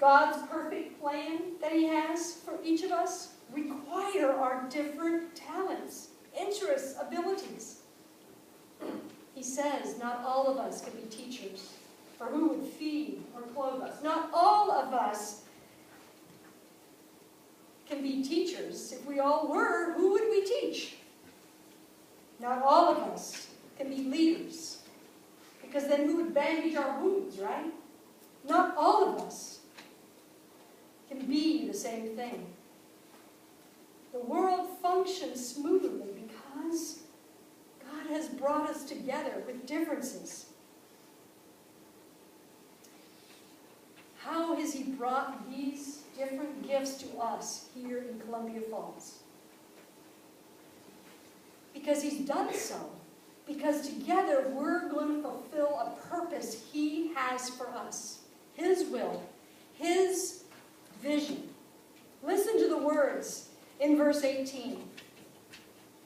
God's perfect plan that He has for each of us require our different talents, interests, abilities. He says not all of us can be teachers, for who would feed or clothe us? Not all of us can be teachers. If we all were, who would we teach? Not all of us can be leaders, because then who would bandage our wounds, right? Not all of us can be the same thing. The world functions smoothly because God has brought us together with differences. How has He brought these different gifts to us here in Columbia Falls? Because He's done so. Because together we're going to fulfill a purpose He has for us. His will, His vision. Listen to the words in verse 18.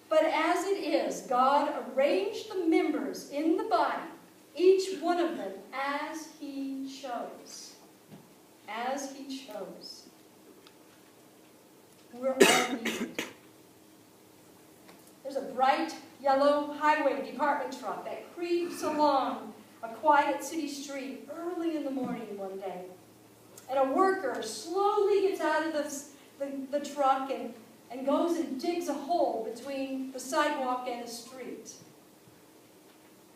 But as it is, God arranged the members in the body, each one of them as He chose. As He chose. We're all needed. There's a bright yellow highway department truck that creeps along a quiet city street early in the morning one day. And a worker slowly gets out of the truck and goes and digs a hole between the sidewalk and the street.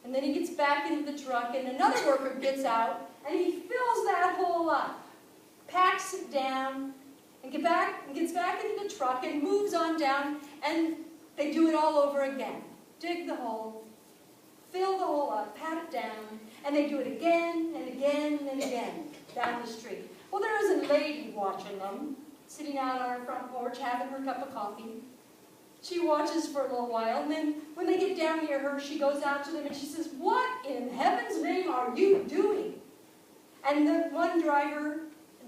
And then he gets back into the truck, and another worker gets out, and he fills that hole up, packs it down, and gets back into the truck and moves on down, and they do it all over again. Dig the hole, fill the hole up, pat it down, and they do it again and again and again down the street. Well, there is a lady watching them, sitting out on her front porch having her cup of coffee. She watches for a little while, and then when they get down near her, she goes out to them and she says, "What in heaven's name are you doing?" And the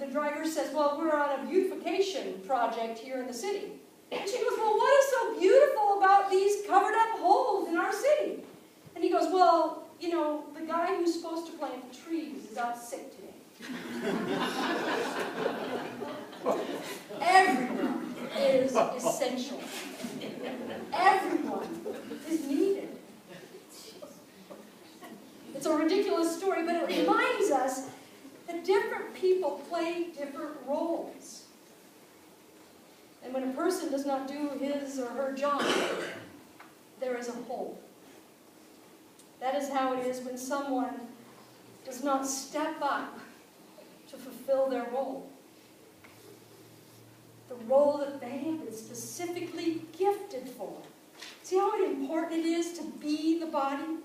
driver says, "Well, we're on a beautification project here in the city." And she goes, "Well, what is so beautiful about these covered up holes in our city?" And he goes, "Well, you know, the guy who's supposed to plant the trees is out sick today." Everyone is essential. Everyone is needed. It's a ridiculous story, but it reminds us that different people play different roles. And when a person does not do his or her job, there is a hole. That is how it is when someone does not step up to fulfill their role. The role that they have been specifically gifted for. See how important it is to be the body?